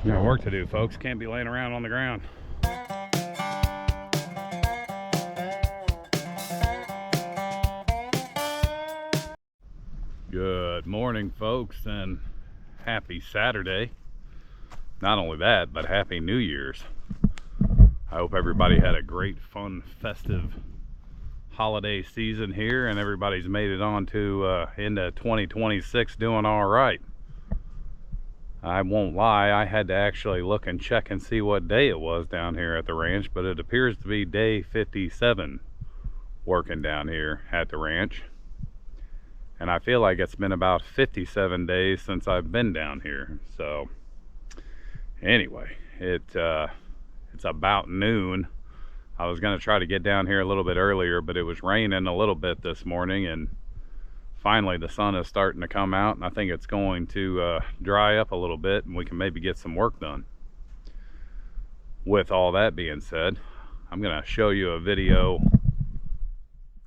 We got work to do, folks. Can't be laying around on the ground. Good morning, folks, and happy Saturday. Not only that, but happy New Year's. I hope everybody had a great, fun, festive holiday season here, and everybody's made it on to into 2026 doing all right. I won't lie, I had to actually look and check and see what day it was down here at the ranch, but it appears to be day 57 working down here at the ranch. And I feel like it's been about 57 days since I've been down here. So anyway, it's about noon. I was going to try to get down here a little bit earlier, but it was raining a little bit this morning, and finally the sun is starting to come out, and I think it's going to dry up a little bit, and we can maybe get some work done. With all that being said, I'm going to show you a video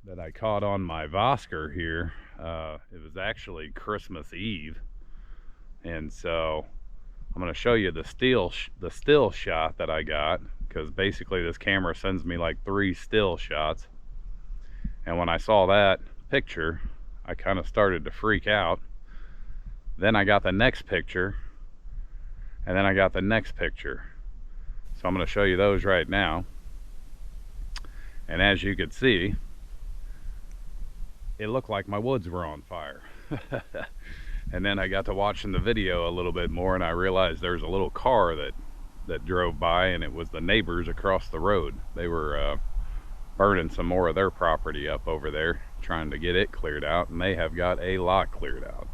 that I caught on my Vosker here. It was actually Christmas Eve, and so I'm going to show you the still shot that I got, because basically this camera sends me like 3 still shots, and when I saw that picture I kind of started to freak out. Then I got the next picture, and then I got the next picture. So I'm going to show you those right now. And as you could see, it looked like my woods were on fire. And then I got to watching the video a little bit more, and I realized there's a little car that drove by, and it was the neighbors across the road. They were burning some more of their property up over there, trying to get it cleared out, and they have got a lot cleared out.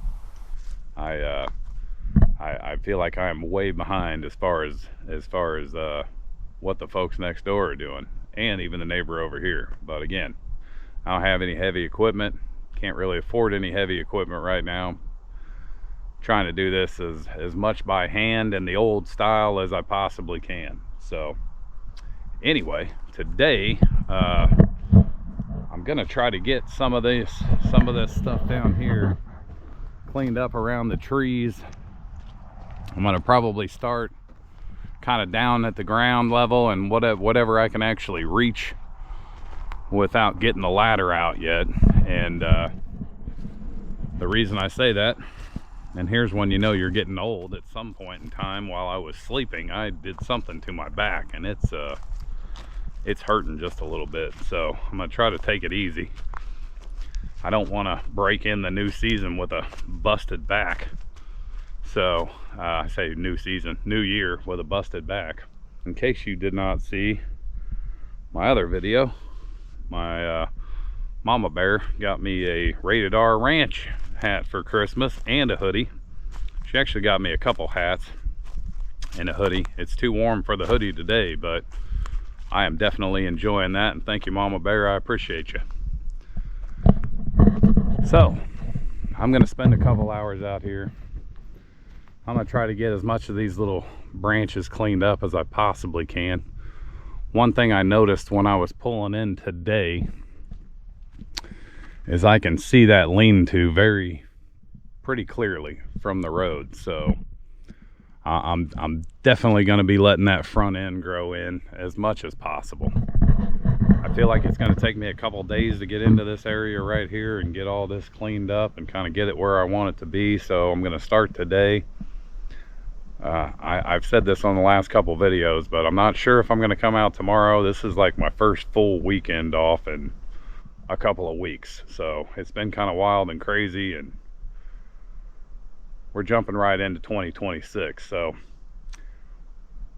I feel like I am way behind as far as what the folks next door are doing, and even the neighbor over here. But again, I don't have any heavy equipment, can't really afford any heavy equipment right now. Trying to do this as much by hand and the old style as I possibly can. So anyway, today I'm gonna try to get some of this stuff down here cleaned up around the trees. I'm gonna probably start kind of down at the ground level and whatever I can actually reach without getting the ladder out yet. And the reason I say that, and here's when you know you're getting old, at some point in time while I was sleeping I did something to my back, and it's hurting just a little bit. So I'm gonna try to take it easy. I don't want to break in the new season with a busted back. So I say new year with a busted back. In case you did not see my other video, my mama bear got me a Rated R Ranch hat for Christmas and a hoodie. She actually got me a couple hats and a hoodie. It's too warm for the hoodie today, but I am definitely enjoying that, and thank you, Mama Bear, I appreciate you. So I'm gonna spend a couple hours out here. I'm gonna try to get as much of these little branches cleaned up as I possibly can. One thing I noticed when I was pulling in today is I can see that lean-to pretty clearly from the road. So I'm definitely going to be letting that front end grow in as much as possible. I feel like it's going to take me a couple days to get into this area right here and get all this cleaned up and kind of get it where I want it to be. So I'm going to start today. I've said this on the last couple videos, but I'm not sure if I'm going to come out tomorrow. This is like my first full weekend off in a couple of weeks, so it's been kind of wild and crazy, and we're jumping right into 2026. So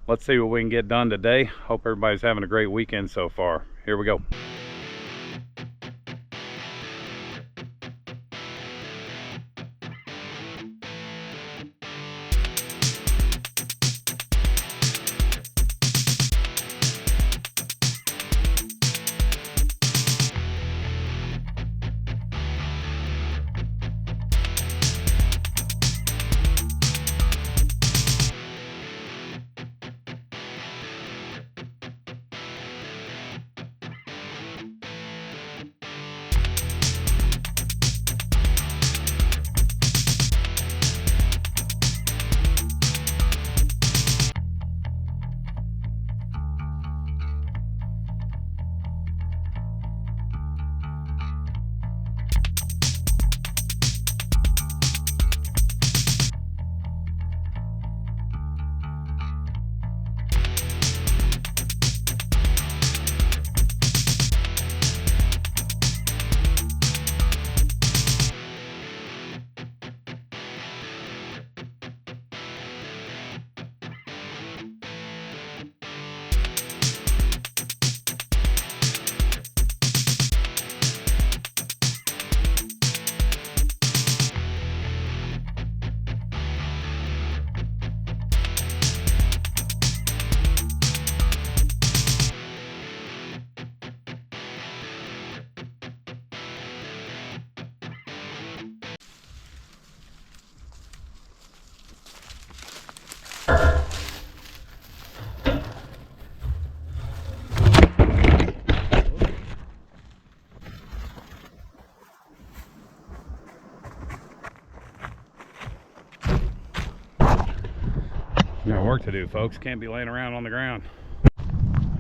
let's see what we can get done today. Hope everybody's having a great weekend so far. Here we go. We got work to do, folks. Can't be laying around on the ground.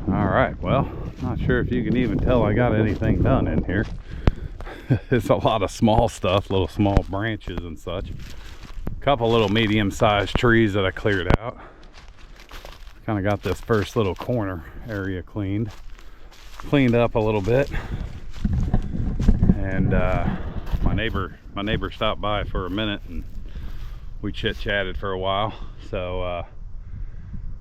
All right, well, not sure if you can even tell I got anything done in here. It's a lot of small stuff, little small branches and such. A couple little medium-sized trees that I cleared out. Kind of got this first little corner area cleaned up a little bit. And my neighbor stopped by for a minute and we chit-chatted for a while. So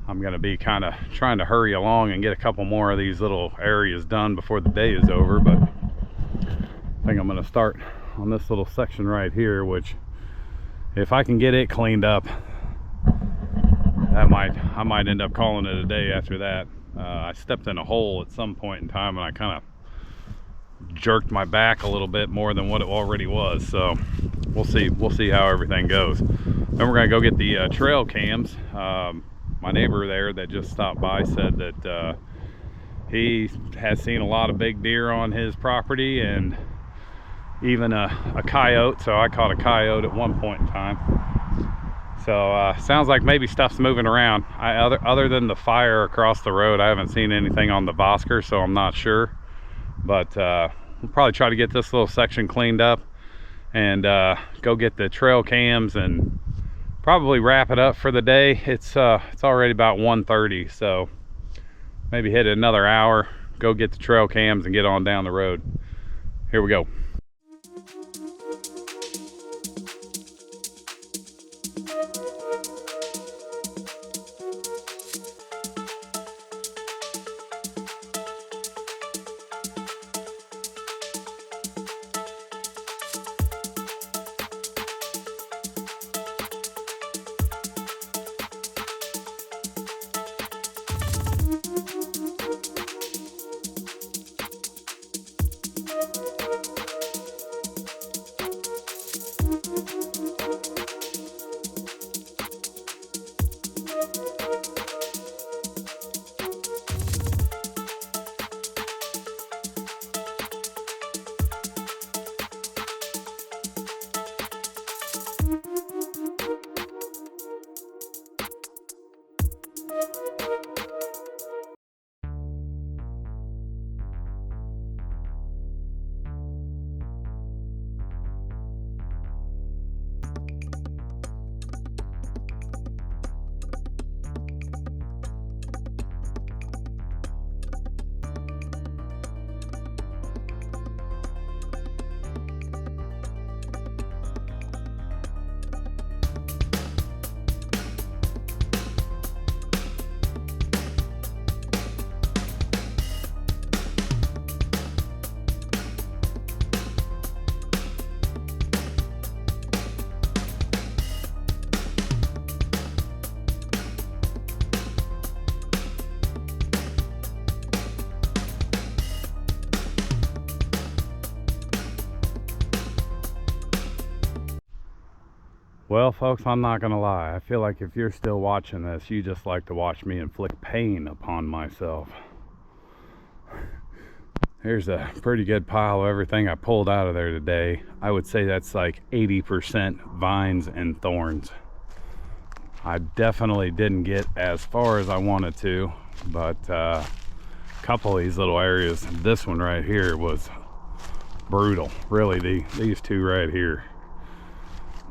I'm gonna be kind of trying to hurry along and get a couple more of these little areas done before the day is over, but I think I'm gonna start on this little section right here, which if I can get it cleaned up, I might end up calling it a day after that. I stepped in a hole at some point in time and I kind of jerked my back a little bit more than what it already was, so we'll see how everything goes. Then we're gonna go get the trail cams. My neighbor there that just stopped by said that he has seen a lot of big deer on his property and even a coyote. So I caught a coyote at one point in time. So sounds like maybe stuff's moving around. Other than the fire across the road, I haven't seen anything on the Bosker, so I'm not sure. But we'll probably try to get this little section cleaned up and go get the trail cams and probably wrap it up for the day. It's already about 1:30, so maybe hit it another hour, go get the trail cams and get on down the road. Here we go. Well, folks, I'm not gonna lie. I feel like if you're still watching this, you just like to watch me inflict pain upon myself. Here's a pretty good pile of everything I pulled out of there today. I would say that's like 80% vines and thorns. I definitely didn't get as far as I wanted to, but a couple of these little areas, this one right here was brutal. Really, these two right here.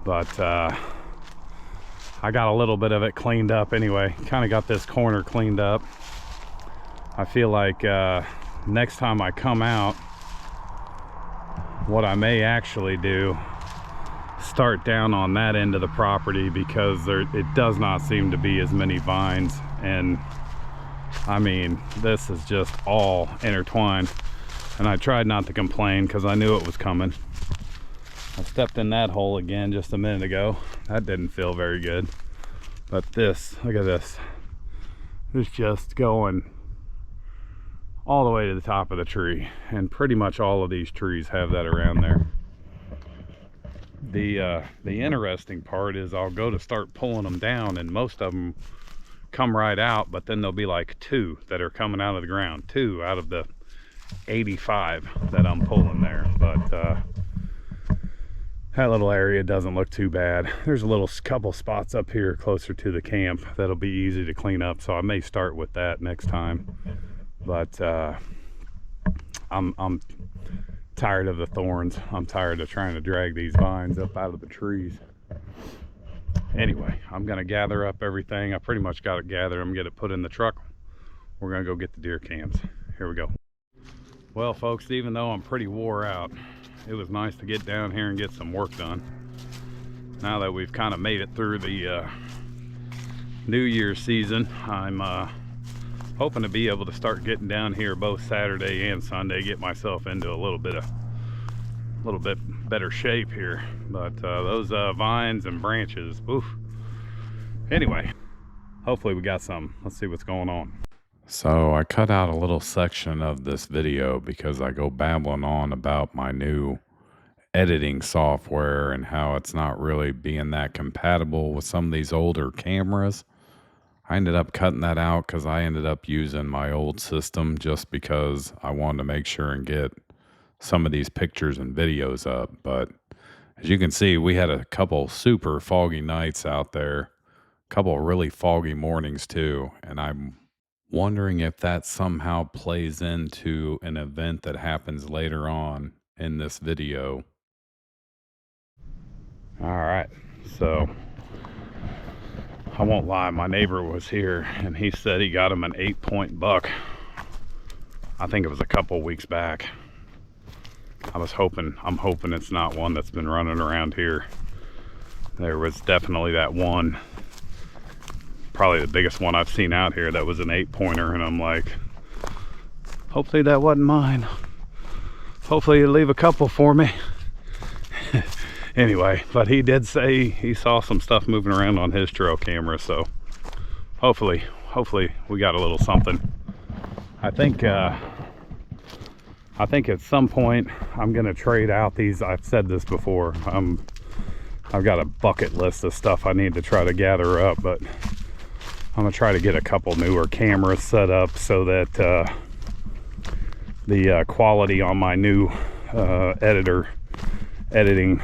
But I got a little bit of it cleaned up anyway. Kind of got this corner cleaned up. I feel like next time I come out, what I may actually do, start down on that end of the property, because it does not seem to be as many vines. And I mean, this is just all intertwined. And I tried not to complain because I knew it was coming. I stepped in that hole again just a minute ago. That didn't feel very good. But this, look at this. It's just going all the way to the top of the tree. And pretty much all of these trees have that around there. The interesting part is I'll go to start pulling them down and most of them come right out, but then there'll be like 2 that are coming out of the ground. 2 out of the 85 that I'm pulling there. But that little area doesn't look too bad. There's a little couple spots up here closer to the camp that'll be easy to clean up, so I may start with that next time. But I'm tired of the thorns. I'm tired of trying to drag these vines up out of the trees. Anyway, I'm gonna gather up everything. I pretty much got it gathered. I'm gonna get it put in the truck. We're gonna go get the deer cams. Here we go. Well, folks, even though I'm pretty wore out, it was nice to get down here and get some work done. Now that we've kind of made it through the New Year's season, I'm hoping to be able to start getting down here both Saturday and Sunday, get myself into a little bit better shape here. But those vines and branches, oof. Anyway, hopefully we got some. Let's see what's going on. So I cut out a little section of this video because I go babbling on about my new editing software and how it's not really being that compatible with some of these older cameras. I ended up cutting that out because I ended up using my old system just because I wanted to make sure and get some of these pictures and videos up. But as you can see, we had a couple super foggy nights out there, a couple really foggy mornings too, and I'm wondering if that somehow plays into an event that happens later on in this video. All right, so I won't lie, my neighbor was here and he said he got him an 8-point buck. I think it was a couple weeks back. I'm hoping it's not one that's been running around here. There was definitely that one, probably the biggest one I've seen out here, that was an 8-pointer, and I'm like, hopefully that wasn't mine. Hopefully you leave a couple for me. Anyway, but he did say he saw some stuff moving around on his trail camera, so hopefully we got a little something. I think at some point I'm gonna trade out these. I've said this before. I've got a bucket list of stuff I need to try to gather up, but I'm gonna try to get a couple newer cameras set up so that the quality on my new editing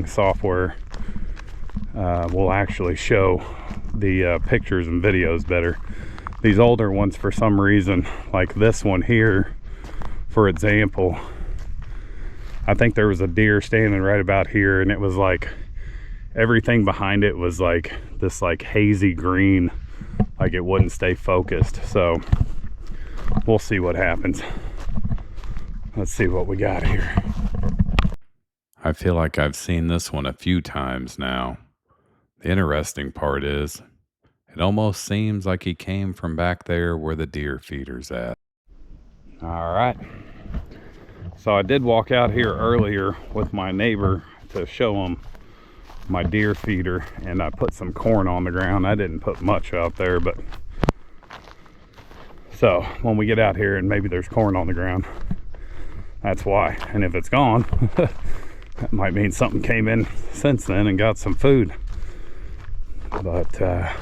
software will actually show the pictures and videos better. These older ones, for some reason, like this one here, for example, I think there was a deer standing right about here, and it was like everything behind it was like this like hazy green, like it wouldn't stay focused. So we'll see what happens. Let's see what we got here. I feel like I've seen this one a few times now. The interesting part is it almost seems like he came from back there where the deer feeder's at. All right, so I did walk out here earlier with my neighbor to show him my deer feeder, and I put some corn on the ground. I didn't put much out there, but so when we get out here and maybe there's corn on the ground, that's why. And if it's gone, that might mean something came in since then and got some food. But yeah,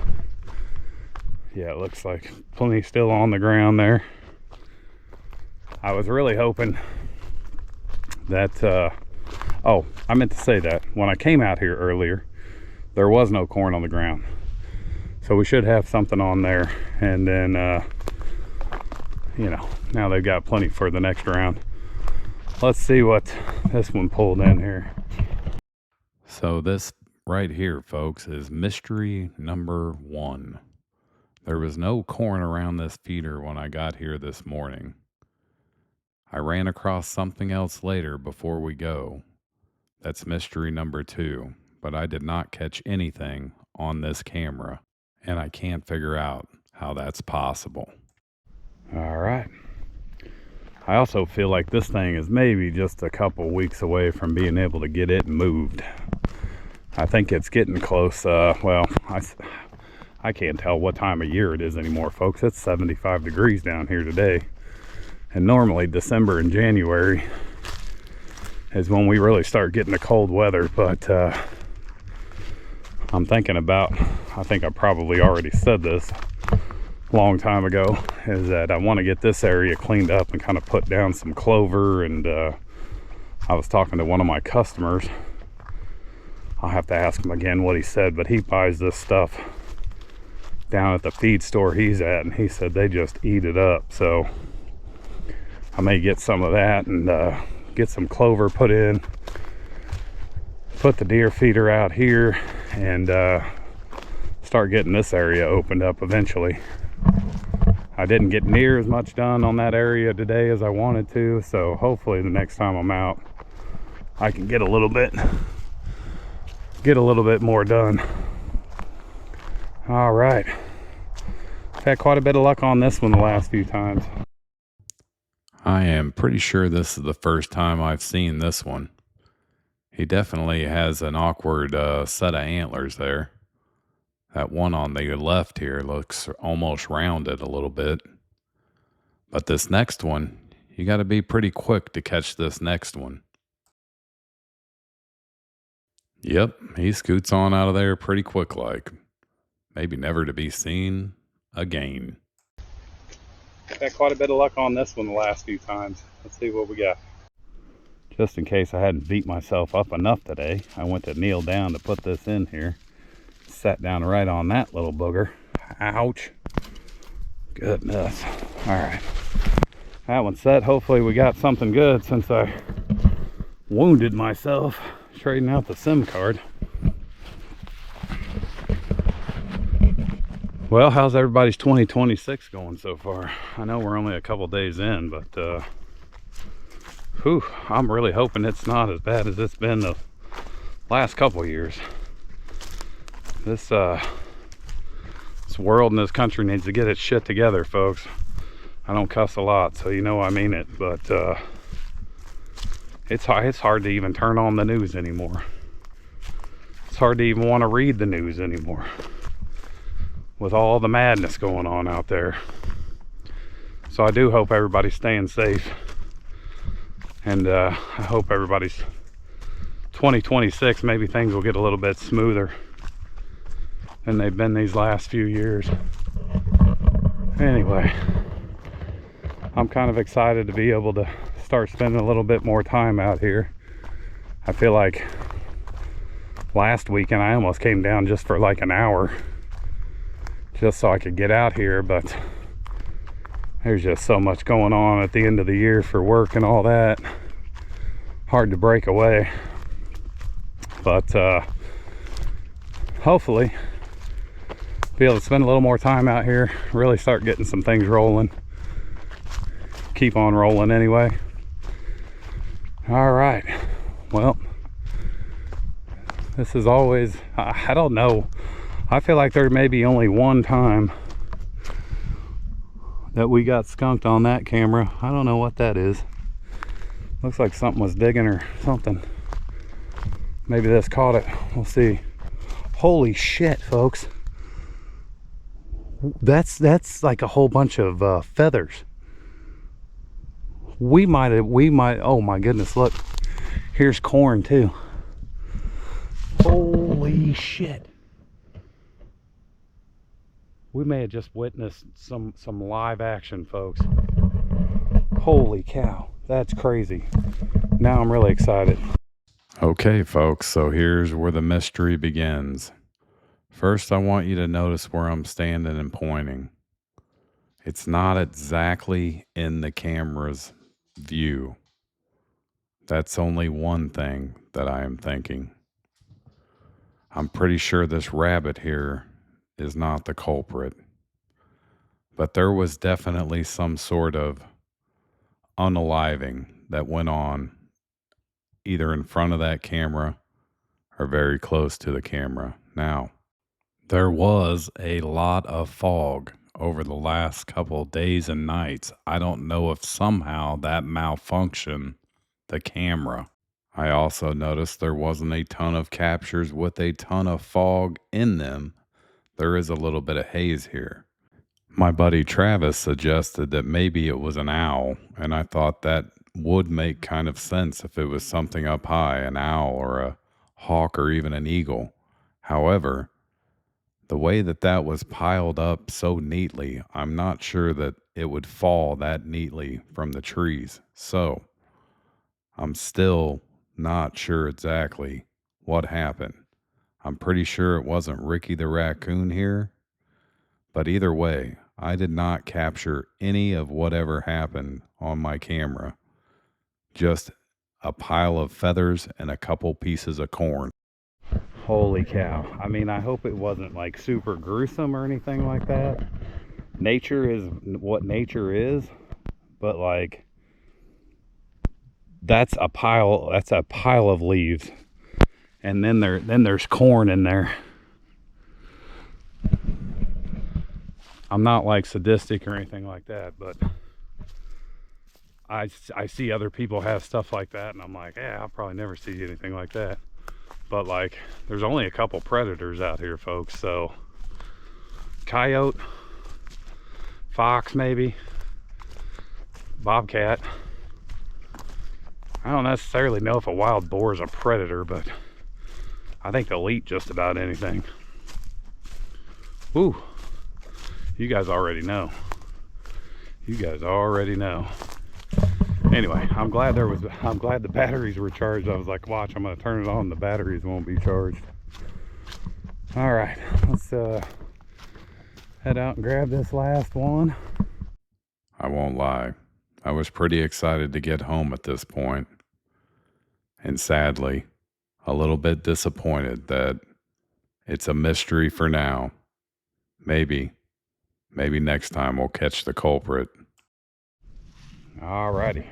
it looks like plenty still on the ground there. I was really hoping that oh, I meant to say that when I came out here earlier, there was no corn on the ground, so we should have something on there. And then you know, now they've got plenty for the next round. Let's see what this one pulled in here. So this right here, folks, is mystery number 1. There was no corn around this feeder when I got here this morning. I ran across something else later before we go. That's mystery number 2, but I did not catch anything on this camera, and I can't figure out how that's possible. All right. I also feel like this thing is maybe just a couple weeks away from being able to get it moved. I think it's getting close. Well, I can't tell what time of year it is anymore, folks. It's 75 degrees down here today. And normally December and January is when we really start getting the cold weather. But I'm thinking about, I think I probably already said this a long time ago, is that I want to get this area cleaned up and kind of put down some clover. And I was talking to one of my customers I'll have to ask him again what he said, but he buys this stuff down at the feed store he's at, and he said they just eat it up. So I may get some of that and get some clover put in, put the deer feeder out here, and start getting this area opened up eventually. I didn't get near as much done on that area today as I wanted to, so hopefully the next time I'm out I can get a little bit more done. All right, I've had quite a bit of luck on this one the last few times. I am pretty sure this is the first time I've seen this one. He definitely has an awkward set of antlers there. That one on the left here looks almost rounded a little bit. But this next one, you got to be pretty quick to catch this next one. Yep, he scoots on out of there pretty quick like. Maybe never to be seen again. Got quite a bit of luck on this one the last few times. Let's see what we got. Just in case I hadn't beat myself up enough today, I went to kneel down to put this in here. Sat down right on that little booger. Ouch. Goodness. All right. That one's set. Hopefully we got something good since I wounded myself trading out the SIM card. Well, how's everybody's 2026 going so far? I know we're only a couple days in, but I'm really hoping it's not as bad as it's been the last couple years. This world and this country needs to get its shit together, folks. I don't cuss a lot, so you know I mean it, but it's hard to even turn on the news anymore. It's hard to even want to read the news anymore with all the madness going on out there. So I do hope everybody's staying safe, and I hope everybody's 2026, maybe things will get a little bit smoother than they've been these last few years. Anyway, I'm kind of excited to be able to start spending a little bit more time out here. I feel like last weekend I almost came down just for like an hour just so I could get out here, but there's just so much going on at the end of the year for work and all that. Hard to break away, but hopefully be able to spend a little more time out here, really start getting some things rolling. Keep on rolling anyway. All right, well, this is always, I don't know, I feel like there may be only one time that we got skunked on that camera. I don't know what that is. Looks like something was digging or something. Maybe this caught it, we'll see. Holy shit, folks. That's like a whole bunch of feathers. We might, oh my goodness, look. Here's corn too. Holy shit. We may have just witnessed some live action, folks. Holy cow, that's crazy. Now I'm really excited. Okay, folks, so here's where the mystery begins. First, I want you to notice where I'm standing and pointing. It's not exactly in the camera's view. That's only one thing that I am thinking. I'm pretty sure this rabbit here is not the culprit, but there was definitely some sort of unaliving that went on either in front of that camera or very close to the camera. Now, there was a lot of fog over the last couple of days and nights. I don't know if somehow that malfunctioned the camera. I also noticed there wasn't a ton of captures with a ton of fog in them. There is a little bit of haze here. My buddy Travis suggested that maybe it was an owl, and I thought that would make kind of sense if it was something up high, an owl or a hawk or even an eagle. However, the way that was piled up so neatly, I'm not sure that it would fall that neatly from the trees. So I'm still not sure exactly what happened. I'm pretty sure it wasn't Ricky the raccoon here, but either way, I did not capture any of whatever happened on my camera. Just a pile of feathers and a couple pieces of corn. Holy cow. I mean, I hope it wasn't like super gruesome or anything like that. Nature is what nature is, but like that's a pile of leaves. And then there's corn in there. I'm not like sadistic or anything like that, but I see other people have stuff like that, and I'm like, yeah, I'll probably never see anything like that. But like, there's only a couple predators out here, folks. So coyote, fox, maybe bobcat. I don't necessarily know if a wild boar is a predator, but I think they'll eat just about anything. Ooh, you guys already know. You guys already know. Anyway, I'm glad the batteries were charged. I was like, watch, I'm gonna turn it on, the batteries won't be charged. All right, let's head out and grab this last one. I won't lie, I was pretty excited to get home at this point, and sadly, a little bit disappointed that it's a mystery for now. Maybe next time we'll catch the culprit. Alrighty.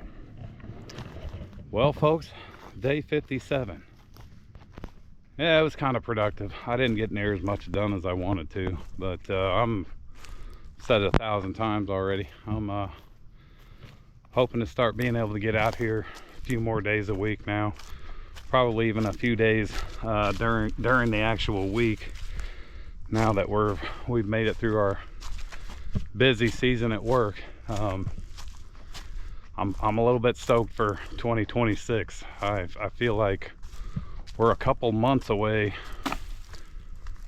Well, folks, day 57. Yeah, it was kind of productive. I didn't get near as much done as I wanted to, but I'm said it 1,000 times already. I'm hoping to start being able to get out here a few more days a week now. Probably even a few days during the actual week. Now that we've made it through our busy season at work. I'm a little bit stoked for 2026. I feel like we're a couple months away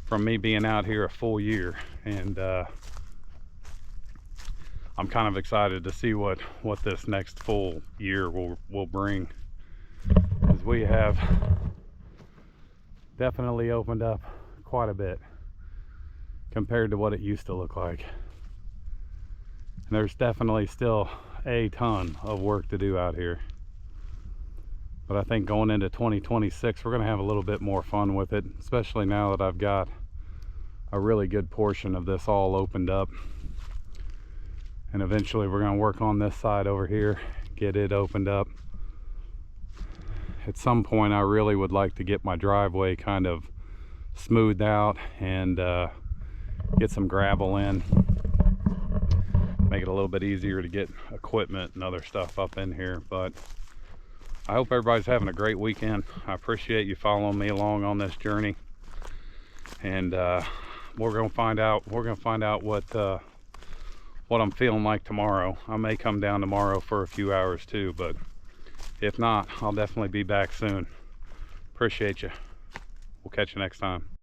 from me being out here a full year, and I'm kind of excited to see what this next full year will bring, as we have definitely opened up quite a bit compared to what it used to look like. And there's definitely still a ton of work to do out here, but I think going into 2026 we're gonna have a little bit more fun with it, especially now that I've got a really good portion of this all opened up. And eventually we're gonna work on this side over here, get it opened up. At some point I really would like to get my driveway kind of smoothed out and get some gravel in, make it a little bit easier to get equipment and other stuff up in here. But I hope everybody's having a great weekend. I appreciate you following me along on this journey, and we're gonna find out what I'm feeling like tomorrow. I may come down tomorrow for a few hours too, but if not, I'll definitely be back soon. Appreciate you. We'll catch you next time.